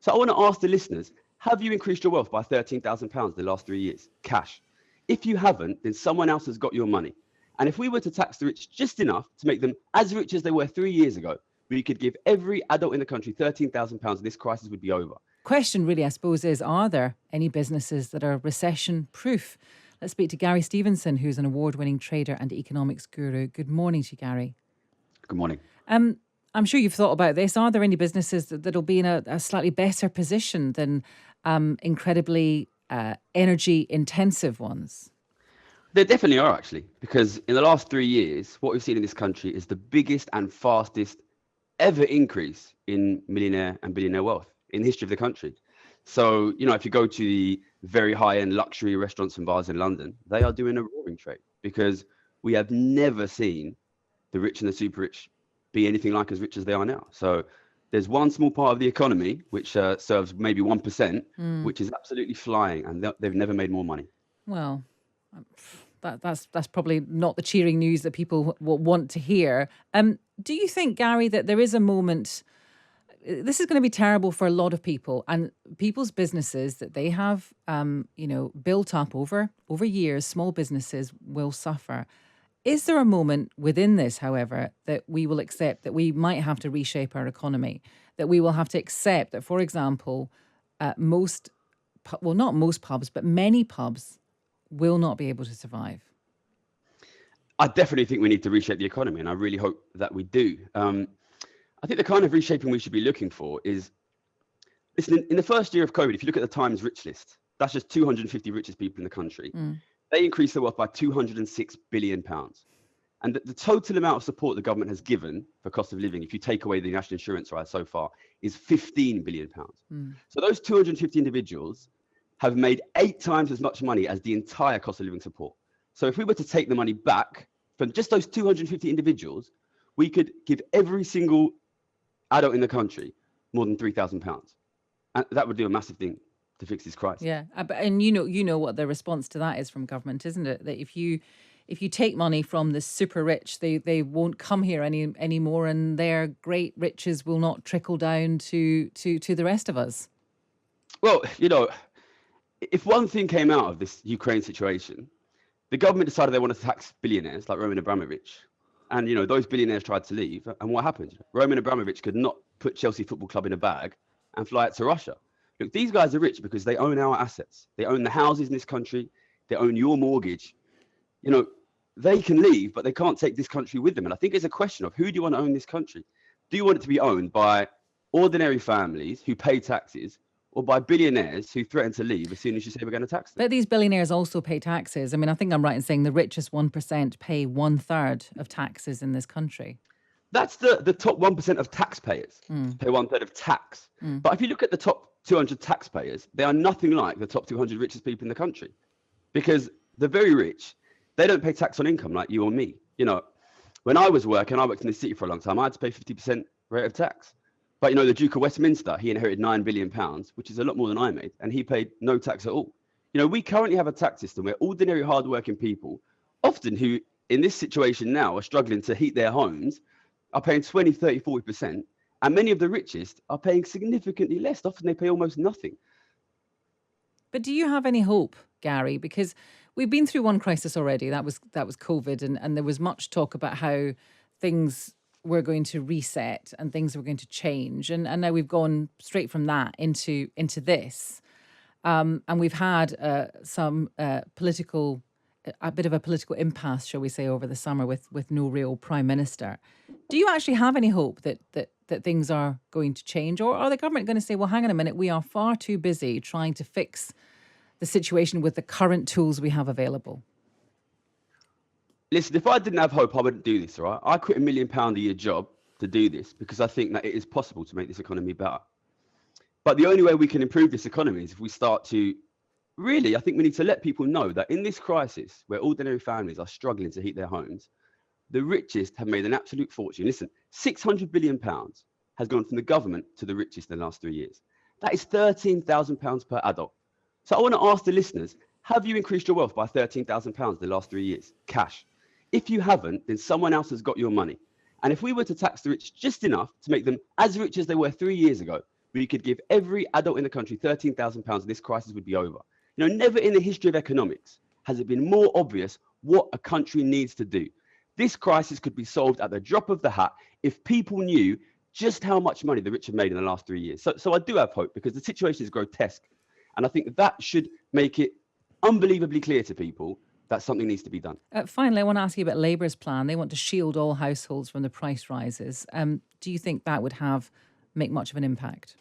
So I want to ask the listeners, have you increased your wealth by £13,000 in the last 3 years? Cash. If you haven't, then someone else has got your money. And if we were to tax the rich just enough to make them as rich as they were 3 years ago, we could give every adult in the country £13,000 and this crisis would be over. Question really, I suppose, is are there any businesses that are recession proof? Let's speak to Gary Stevenson, who's an award-winning trader and economics guru. Good morning to you, Gary. Good morning. I'm sure you've thought about this. Are there any businesses that'll be in a slightly better position than incredibly energy-intensive ones? There definitely are, actually, because in the last 3 years, what we've seen in this country is the biggest and fastest ever increase in millionaire and billionaire wealth in the history of the country. So, if you go to the very high-end luxury restaurants and bars in London, they are doing a roaring trade because we have never seen the rich and the super rich be anything like as rich as they are now. So there's one small part of the economy which serves maybe 1%, which is absolutely flying, and they've never made more money. Well, that's probably not the cheering news that people will want to hear. Do you think, Gary, that there is a moment? This is going to be terrible for a lot of people and people's businesses that they have, built up over years. Small businesses will suffer. Is there a moment within this, however, that we will accept that we might have to reshape our economy, that we will have to accept that, for example, not most pubs, but many pubs will not be able to survive? I definitely think we need to reshape the economy, and I really hope that we do. I think the kind of reshaping we should be looking for is, listen, in the first year of COVID, if you look at the Times Rich List, that's just 250 richest people in the country. They increased their wealth by £206 billion. And the total amount of support the government has given for cost of living, if you take away the national insurance rise so far, is £15 billion. So those 250 individuals have made 8 times as much money as the entire cost of living support. So if we were to take the money back from just those 250 individuals, we could give every single adult in the country more than £3,000. And that would do a massive thing to fix this crisis. Yeah, and you know what the response to that is from government, isn't it? That if you take money from the super rich, they won't come here anymore, and their great riches will not trickle down to the rest of us. Well, if one thing came out of this Ukraine situation, the government decided they wanted to tax billionaires like Roman Abramovich. And, those billionaires tried to leave. And what happened? Roman Abramovich could not put Chelsea Football Club in a bag and fly it to Russia. Look, these guys are rich because they own our assets. They own the houses in this country. They own your mortgage. They can leave, but they can't take this country with them. And I think it's a question of, who do you want to own this country? Do you want it to be owned by ordinary families who pay taxes, or by billionaires who threaten to leave as soon as you say we're going to tax them? But these billionaires also pay taxes. I mean, I think I'm right in saying the richest 1% pay 1/3 of taxes in this country. That's the top 1% of taxpayers pay 1/3 of tax. But if you look at the top 200 taxpayers, they are nothing like the top 200 richest people in the country, because the very rich, they don't pay tax on income like you or me. When I was working, I worked in the city for a long time, I had to pay 50% rate of tax. But, the Duke of Westminster, he inherited £9 billion, which is a lot more than I made, and he paid no tax at all. We currently have a tax system where ordinary hardworking people, often who in this situation now are struggling to heat their homes, are paying 20, 30, 40%. And many of the richest are paying significantly less. Often they pay almost nothing. But do you have any hope, Gary? Because we've been through one crisis already. That was COVID. And there was much talk about how things were going to reset and things were going to change. And now we've gone straight from that into this. And we've had a bit of a political impasse, shall we say, over the summer with no real prime minister. Do you actually have any hope that things are going to change? Or are the government going to say, well, hang on a minute, we are far too busy trying to fix the situation with the current tools we have available? Listen, if I didn't have hope, I wouldn't do this, all right? I quit £1 million a year job to do this because I think that it is possible to make this economy better. But the only way we can improve this economy is if we start to really, I think we need to let people know that in this crisis where ordinary families are struggling to heat their homes, the richest have made an absolute fortune. Listen, £600 billion has gone from the government to the richest in the last 3 years. That is £13,000 per adult. So I want to ask the listeners, have you increased your wealth by £13,000 in the last 3 years? Cash. If you haven't, then someone else has got your money. And if we were to tax the rich just enough to make them as rich as they were 3 years ago, we could give every adult in the country £13,000 and this crisis would be over. Never in the history of economics has it been more obvious what a country needs to do. This crisis could be solved at the drop of the hat if people knew just how much money the rich have made in the last 3 years. So I do have hope, because the situation is grotesque. And I think that should make it unbelievably clear to people that something needs to be done. Finally, I want to ask you about Labour's plan. They want to shield all households from the price rises. Do you think that would make much of an impact?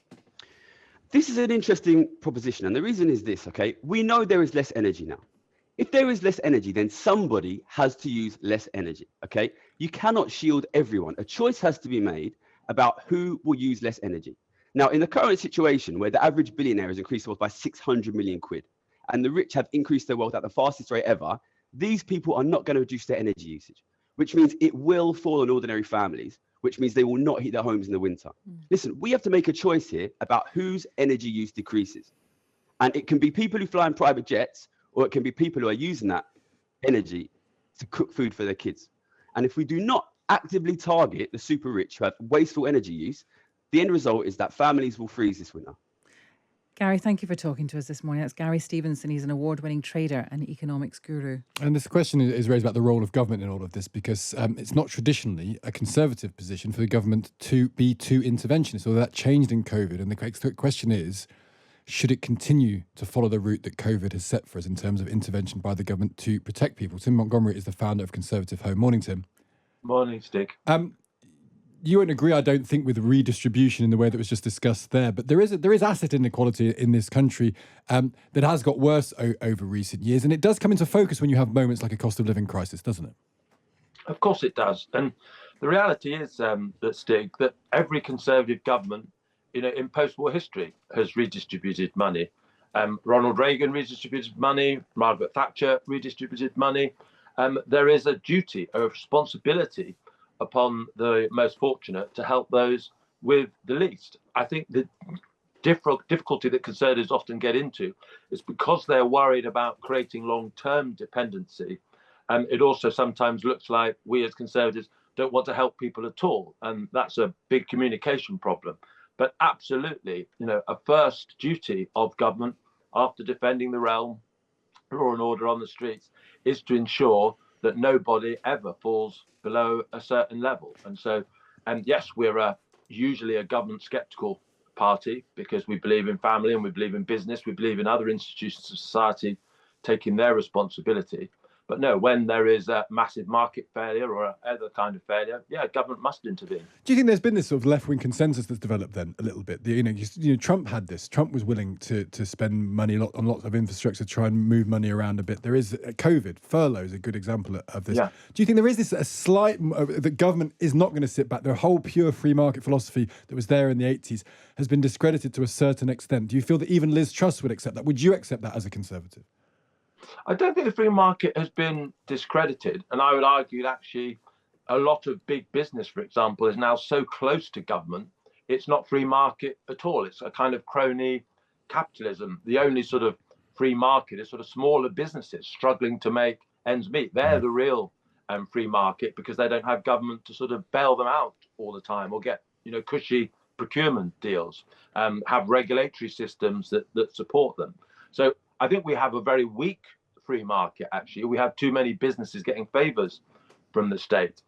This is an interesting proposition. And the reason is this, okay? We know there is less energy now. If there is less energy, then somebody has to use less energy, okay? You cannot shield everyone. A choice has to be made about who will use less energy. Now, in the current situation where the average billionaire has increased wealth by 600 million quid, and the rich have increased their wealth at the fastest rate ever, these people are not going to reduce their energy usage, which means it will fall on ordinary families, which means they will not heat their homes in the winter. Listen, we have to make a choice here about whose energy use decreases. And it can be people who fly in private jets, or it can be people who are using that energy to cook food for their kids. And if we do not actively target the super rich who have wasteful energy use, the end result is that families will freeze this winter. Gary, thank you for talking to us this morning. That's Gary Stevenson. He's an award-winning trader and economics guru. And this question is raised about the role of government in all of this, because it's not traditionally a Conservative position for the government to be too interventionist, although that changed in COVID. And the question is, should it continue to follow the route that COVID has set for us in terms of intervention by the government to protect people? Tim Montgomerie is the founder of Conservative Home. Morning, Tim. Morning, Stig. You won't agree, I don't think, with redistribution in the way that was just discussed there, but there is asset inequality in this country that has got worse over recent years, and it does come into focus when you have moments like a cost of living crisis, doesn't it? Of course it does. And the reality is, that every Conservative government, in post-war history has redistributed money. Ronald Reagan redistributed money, Margaret Thatcher redistributed money. There is a duty, a responsibility upon the most fortunate to help those with the least. I think the difficulty that Conservatives often get into is because they're worried about creating long-term dependency. It also sometimes looks like we as Conservatives don't want to help people at all. And that's a big communication problem. But absolutely, a first duty of government after defending the realm, law and order on the streets, is to ensure that nobody ever falls below a certain level. And so, yes, we're usually a government skeptical party because we believe in family and we believe in business. We believe in other institutions of society taking their responsibility. But no, when there is a massive market failure or other kind of failure, government must intervene. Do you think there's been this sort of left-wing consensus that's developed then a little bit? Trump had this. Trump was willing to spend money on lots of infrastructure to try and move money around a bit. There is COVID. Furlough is a good example of this. Yeah. Do you think there is a slight that government is not going to sit back? The whole pure free market philosophy that was there in the 80s has been discredited to a certain extent. Do you feel that even Liz Truss would accept that? Would you accept that as a Conservative? I don't think the free market has been discredited. And I would argue that actually a lot of big business, for example, is now so close to government, it's not free market at all. It's a kind of crony capitalism. The only sort of free market is sort of smaller businesses struggling to make ends meet. They're the real free market because they don't have government to sort of bail them out all the time or get, cushy procurement deals, have regulatory systems that support them. So I think we have a very weak free market, actually. We have too many businesses getting favours from the state.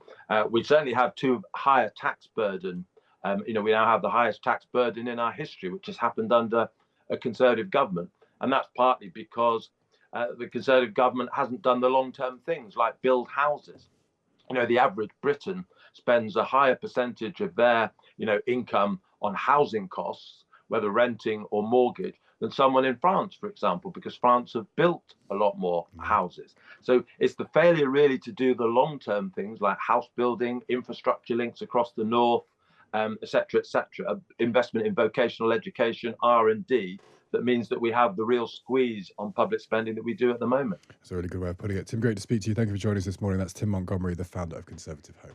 We certainly have too high a tax burden. We now have the highest tax burden in our history, which has happened under a Conservative government. And that's partly because the Conservative government hasn't done the long-term things like build houses. The average Briton spends a higher percentage of their, income on housing costs, whether renting or mortgage, than someone in France, for example, because France have built a lot more houses. So it's the failure really to do the long-term things like house building, infrastructure links across the north, et cetera, investment in vocational education, R&D, that means that we have the real squeeze on public spending that we do at the moment. That's a really good way of putting it. Tim, great to speak to you. Thank you for joining us this morning. That's Tim Montgomerie, the founder of Conservative Home.